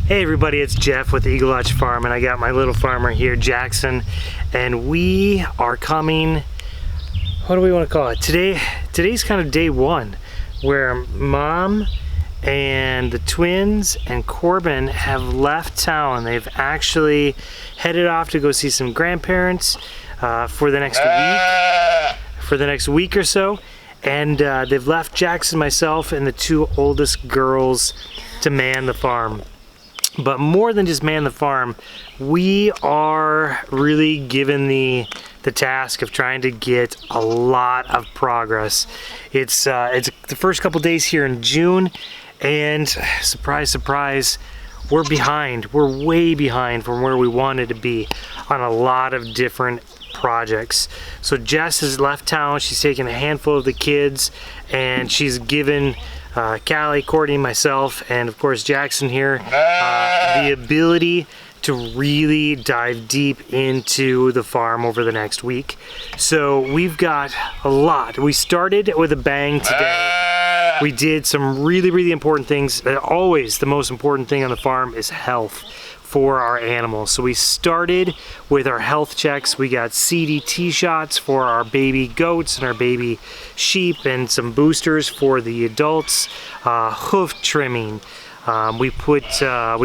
Hey everybody, it's Jeff with Eagle Lodge Farm, and I got my little farmer here, Jackson, and we are coming, what do we want to call it? Today's kind of day one, where Mom and the twins and Corbin have left town. They've actually headed off to go see some grandparents for the next week or so, and they've left Jackson, myself, and the two oldest girls to man the farm. But more than just man the farm, we are really given the task of trying to get a lot of progress. It's the first couple days here in June, and surprise, surprise, we're behind. We're way behind from where we wanted to be on a lot of different projects. So Jess has left town. She's taken a handful of the kids, and she's given Callie, Courtney, myself, and of course Jackson here, the ability to really dive deep into the farm over the next week. So we've got a lot. We started with a bang today. We did some really important things. Always the most important thing on the farm is health for our animals. So we started with our health checks. We got CDT shots for our baby goats and our baby sheep, and some boosters for the adults. Hoof trimming. We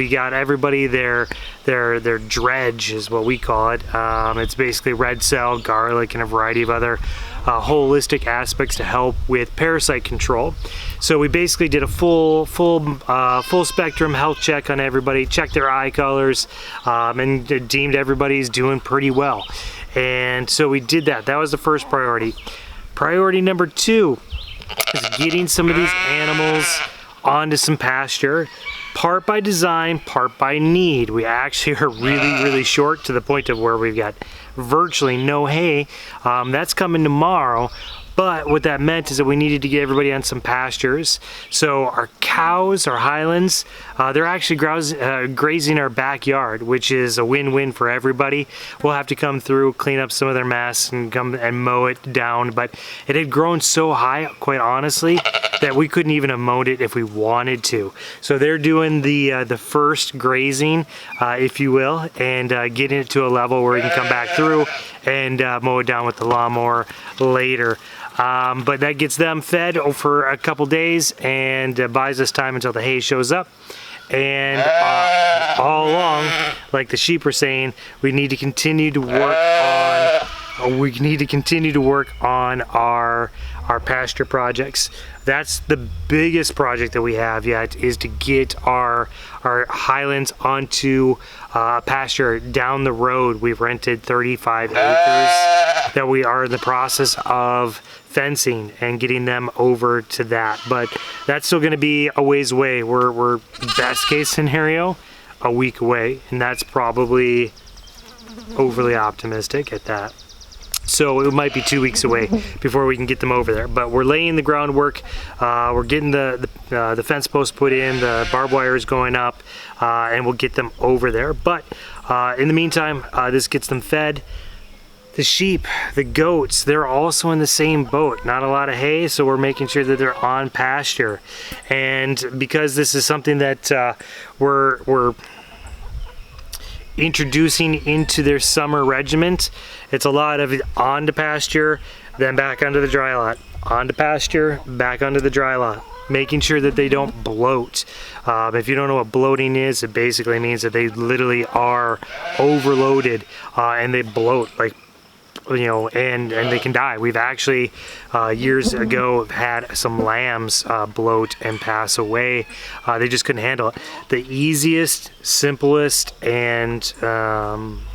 got everybody their dredge is what we call it. It's basically red cell, garlic, and a variety of other holistic aspects to help with parasite control. So we basically did a full spectrum health check on everybody, checked their eye colors, and deemed everybody's doing pretty well. And so we did that. That was the first priority. Priority number two is getting some of these animals onto some pasture, part by design, part by need. We actually are really short, to the point of where we've got virtually no hay. That's coming tomorrow. But what that meant is that we needed to get everybody on some pastures. So our cows, our Highlands, they're actually grazing our backyard, which is a win-win for everybody. We'll have to come through, clean up some of their mess, and come and mow it down. But it had grown so high, quite honestly, that we couldn't even have mowed it if we wanted to. So they're doing the first grazing, if you will, and getting it to a level where we can come back through and mow it down with the lawnmower later. But that gets them fed for a couple days and buys us time until the hay shows up. And all along, like the sheep were saying, we need to continue to work on our pasture projects. That's the biggest project that we have yet, is to get our Highlands onto pasture down the road. We've rented 35 acres that we are in the process of fencing and getting them over to that. But that's still going to be a ways away. We're best case scenario a week away, and that's probably overly optimistic at that. So it might be 2 weeks away before we can get them over there. But we're laying the groundwork. We're getting the fence posts put in. The barbed wire is going up, and we'll get them over there. But in the meantime, this gets them fed. The sheep, the goats, they're also in the same boat. Not a lot of hay, so we're making sure that they're on pasture. And because this is something that we're introducing into their summer regiment, it's a lot of on to pasture, then back onto the dry lot, on to pasture, back onto the dry lot, making sure that they don't bloat. If you don't know what bloating is, it basically means that they literally are overloaded and they bloat, like, you know, and they can die. We've actually years ago had some lambs bloat and pass away. They just couldn't handle it. The easiest, simplest, and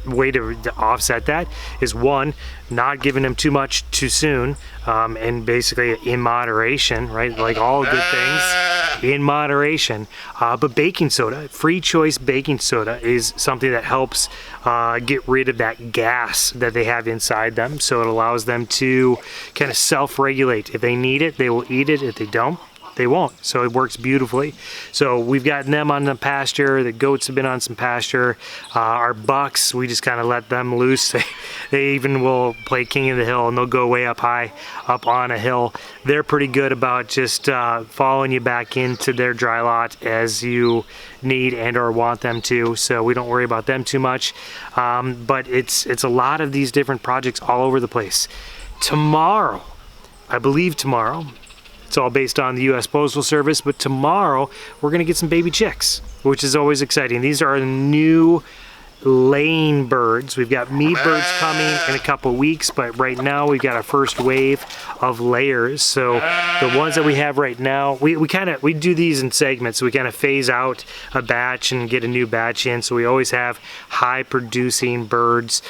way to offset that is, one, not giving them too much too soon, and basically in moderation, right? Like all good things, in moderation. But baking soda, free choice baking soda, is something that helps get rid of that gas that they have inside them. So it allows them to kind of self-regulate. If they need it, they will eat it. If they don't, they won't. So it works beautifully. So we've gotten them on the pasture. The goats have been on some pasture. Our bucks, we just kind of let them loose. They even will play king of the hill, and they'll go way up high, up on a hill. They're pretty good about just following you back into their dry lot as you need and or want them to. So we don't worry about them too much. But it's a lot of these different projects all over the place. Tomorrow, I believe tomorrow, it's all based on the U.S. Postal Service, but tomorrow we're gonna get some baby chicks, which is always exciting. These are new laying birds. We've got meat birds coming in a couple weeks, but right now we've got our first wave of layers. So the ones that we have right now, we do these in segments. So we kind of phase out a batch and get a new batch in. So we always have high producing birds.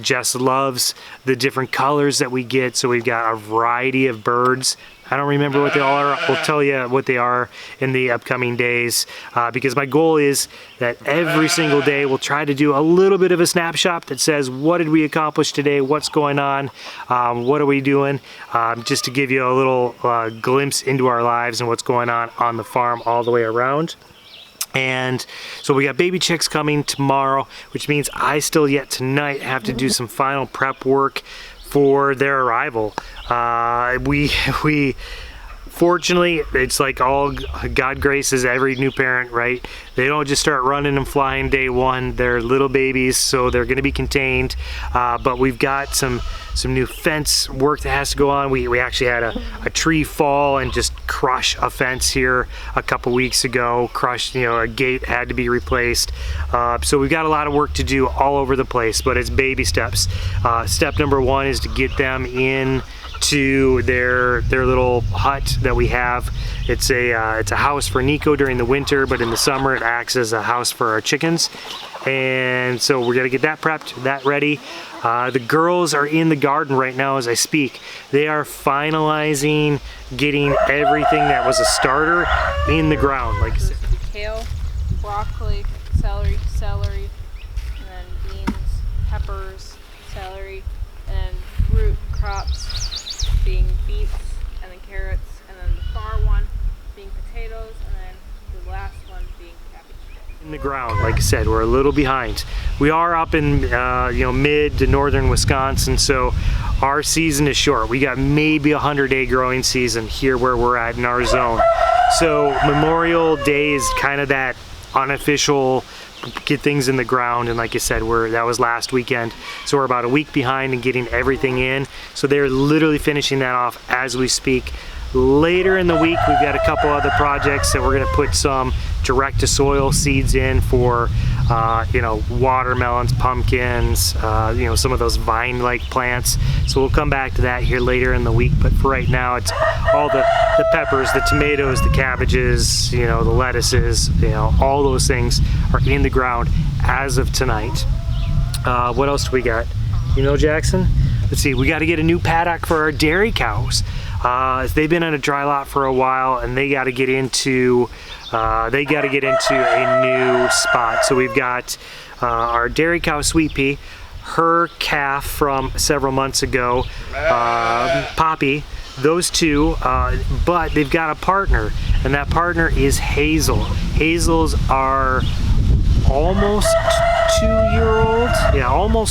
Jess loves the different colors that we get. So we've got a variety of birds. I don't remember what they all are. We'll tell you what they are in the upcoming days, because my goal is that every single day we'll try to do a little bit of a snapshot that says, what did we accomplish today? What's going on? What are we doing? Just to give you a little glimpse into our lives and what's going on the farm all the way around. And so we got baby chicks coming tomorrow, which means I still yet tonight have to do some final prep work for their arrival. We fortunately, it's like all God graces every new parent, right? They don't just start running and flying day one. They're little babies, so they're going to be contained. But we've got some new fence work that has to go on. We actually had a tree fall and just crush a fence here a couple weeks ago. Crushed, a gate had to be replaced. So we've got a lot of work to do all over the place, but it's baby steps. Step number one is to get them in to their little hut that we have. It's a house for Nico during the winter, but in the summer it acts as a house for our chickens. And so we're gonna get that prepped, that ready. The girls are in the garden right now as I speak. They are finalizing getting everything that was a starter in the ground. Like I said, kale, broccoli, celery, and then beans, peppers, celery, and then root crops being beets, and then carrots, and then the far one being potatoes, and then the last one being cabbage. In the ground, like I said, we're a little behind. We are up in mid to northern Wisconsin, so our season is short. We got maybe a 100-day growing season here where we're at in our zone. So Memorial Day is kind of that unofficial get things in the ground, and like I said, that was last weekend, so we're about a week behind in getting everything in. So they're literally finishing that off as we speak. Later in the week, we've got a couple other projects that we're going to put some direct to soil seeds in for watermelons, pumpkins, some of those vine-like plants. So we'll come back to that here later in the week, but for right now it's all the peppers, the tomatoes, the cabbages, the lettuces, all those things are in the ground as of tonight. What else do we got? Jackson? Let's see, we got to get a new paddock for our dairy cows. They've been in a dry lot for a while, and they got to get into a new spot. So we've got our dairy cow Sweet Pea, her calf from several months ago, Poppy, those two, but they've got a partner, and that partner is Hazel. Hazels are almost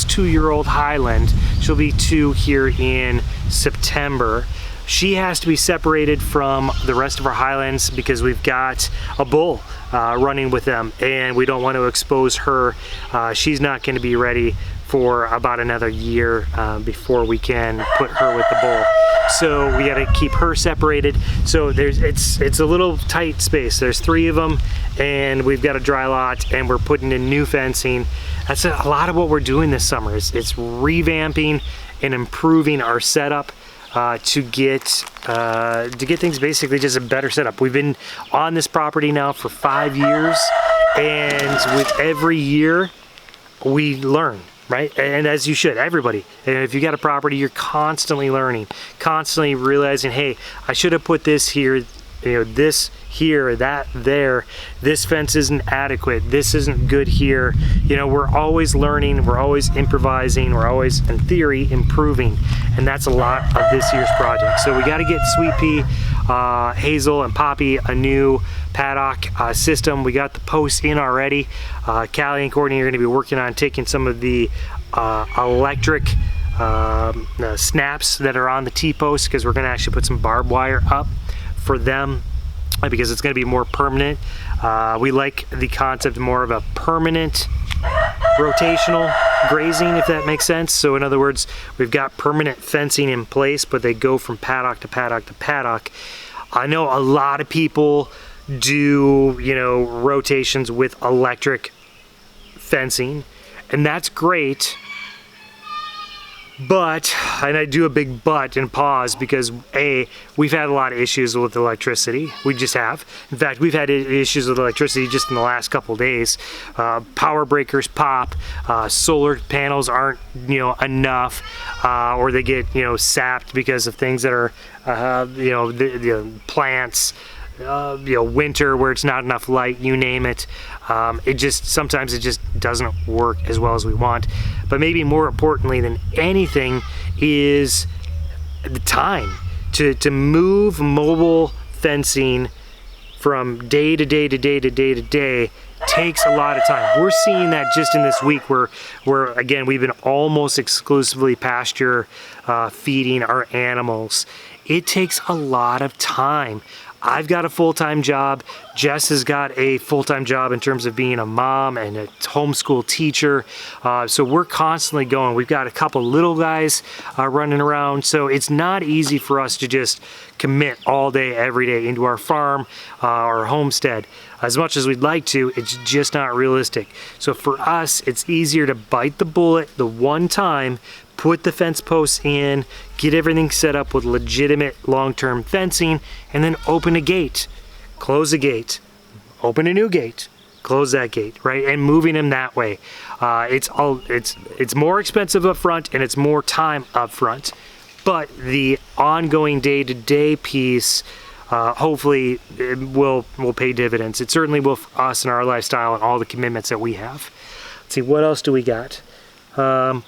2-year-old Highland. She'll be 2 here in September. She has to be separated from the rest of our Highlands because we've got a bull running with them, and we don't want to expose her. She's not going to be ready for about another year before we can put her with the bull. So we got to keep her separated. So it's a little tight space. There's 3 of them, and we've got a dry lot, and we're putting in new fencing. That's a lot of what we're doing this summer. It's revamping and improving our setup to get things basically just a better setup. We've been on this property now for 5 years, and with every year we learn, right? And as you should, everybody. And if you got a property, you're constantly learning, constantly realizing, hey, I should have put this here this here, that there, this fence isn't adequate, this isn't good here. We're always learning, we're always improvising, we're always, in theory, improving. And that's a lot of this year's project. So we got to get Sweet Pea, Hazel, and Poppy a new paddock system. We got the posts in already. Callie and Courtney are going to be working on taking some of the electric snaps that are on the T-posts, because we're going to actually put some barbed wire up for them, because it's going to be more permanent. We like the concept more of a permanent rotational grazing, if that makes sense. So in other words, we've got permanent fencing in place, but they go from paddock to paddock to paddock. I know a lot of people do, rotations with electric fencing, and that's great. But, and I do a big but and pause, because we've had a lot of issues with electricity. We just have. In fact, we've had issues with electricity just in the last couple days. Power breakers pop, solar panels aren't, enough, or they get, sapped because of things that are, the plants, winter where it's not enough light, you name it. Sometimes it just doesn't work as well as we want. But maybe more importantly than anything is the time to move mobile fencing from day to day to day to day to day takes a lot of time. We're seeing that just in this week where again, we've been almost exclusively pasture feeding our animals. It takes a lot of time. I've got a full-time job. Jess has got a full-time job in terms of being a mom and a homeschool teacher. So we're constantly going. We've got a couple little guys running around. So it's not easy for us to just commit all day, every day into our farm, our homestead. As much as we'd like to, it's just not realistic. So for us, it's easier to bite the bullet the one time, put the fence posts in, get everything set up with legitimate long-term fencing, and then open a gate, close a gate, open a new gate, close that gate, right? And moving them that way. It's more expensive up front and it's more time up front, but the ongoing day-to-day piece, hopefully it will pay dividends. It certainly will for us and our lifestyle and all the commitments that we have. Let's see, what else do we got?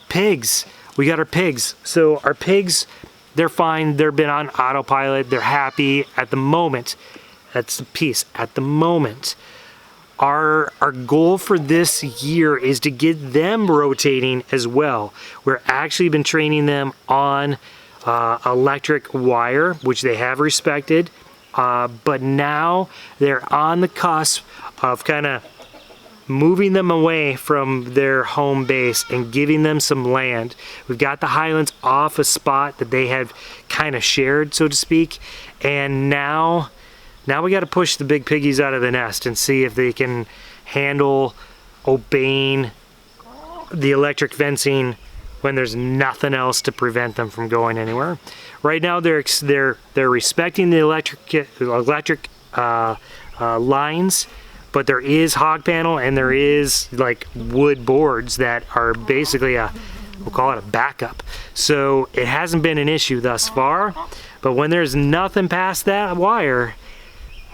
Pigs. We got our pigs. So our pigs, they're fine. They've been on autopilot. They're happy at the moment. That's the piece. At the moment, our goal for this year is to get them rotating as well. We're actually been training them on electric wire, which they have respected. But now they're on the cusp of kind of moving them away from their home base and giving them some land. We've got the Highlands off a spot that they have kind of shared, so to speak, and now we got to push the big piggies out of the nest and see if they can handle obeying the electric fencing when there's nothing else to prevent them from going anywhere. Right now they're respecting the electric lines. But there is hog panel and there is like wood boards that are basically we'll call it a backup. So it hasn't been an issue thus far, but when there's nothing past that wire,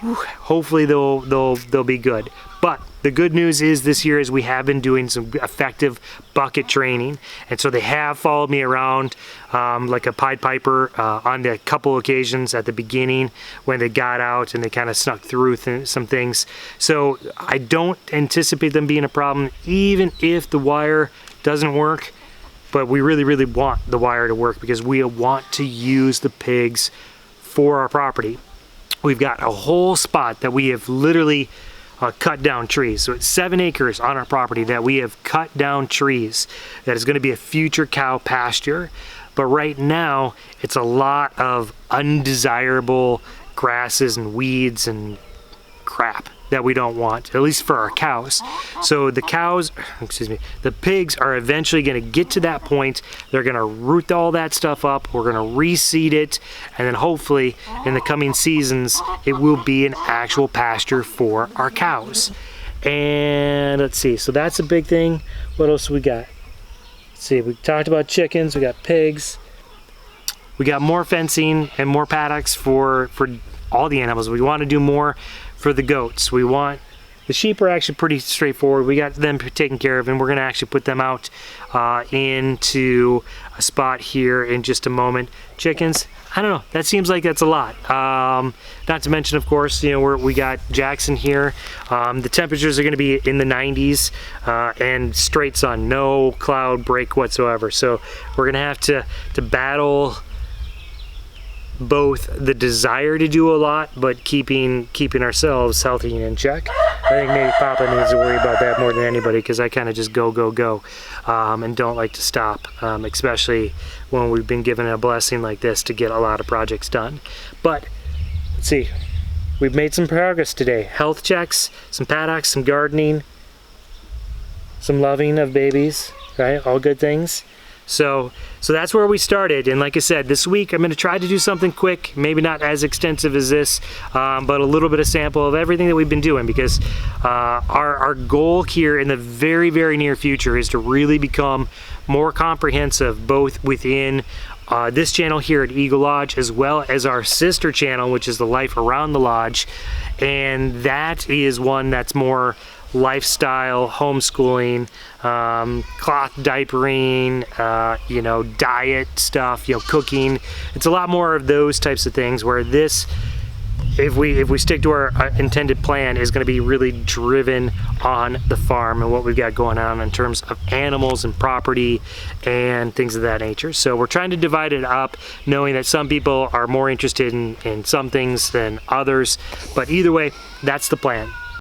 hopefully they'll be good. But the good news is this year is we have been doing some effective bucket training, and so they have followed me around like a Pied Piper on a couple occasions at the beginning when they got out and they kind of snuck through some things. So I don't anticipate them being a problem even if the wire doesn't work, but we really, really want the wire to work because we want to use the pigs for our property. We've got a whole spot that we have literally cut down trees. So it's 7 acres on our property that we have cut down trees that is going to be a future cow pasture. But right now it's a lot of undesirable grasses and weeds and crap that we don't want, at least for our cows. So the pigs are eventually going to get to that point. They're going to root all that stuff up. We're going to reseed it, and then hopefully in the coming seasons it will be an actual pasture for our cows. And let's see, so that's a big thing. What else we got? Let's see, we talked about chickens, we got pigs, we got more fencing and more paddocks for all the animals. We want to do more for the goats. The sheep are actually pretty straightforward. We got them taken care of, and we're going to actually put them out into a spot here in just a moment. Chickens, I don't know. That seems like that's a lot. Not to mention, of course, we got Jackson here. The temperatures are going to be in the 90s and straight sun, no cloud break whatsoever. So we're going to have to battle both the desire to do a lot, but keeping ourselves healthy and in check. I think maybe Papa needs to worry about that more than anybody, because I kind of just go, and don't like to stop, especially when we've been given a blessing like this to get a lot of projects done. But let's see, we've made some progress today. Health checks, some paddocks, some gardening, some loving of babies, right? All good things. So that's where we started, and like I said, this week I'm going to try to do something quick, maybe not as extensive as this, but a little bit of sample of everything that we've been doing, because our goal here in the very, very near future is to really become more comprehensive, both within this channel here at Eagle Lodge, as well as our sister channel, which is the Life Around the Lodge, and that is one that's more lifestyle, homeschooling, cloth diapering, diet stuff, cooking. It's a lot more of those types of things, where this, if we stick to our intended plan, is going to be really driven on the farm and what we've got going on in terms of animals and property and things of that nature. So we're trying to divide it up, knowing that some people are more interested in some things than others, but either way, that's the plan.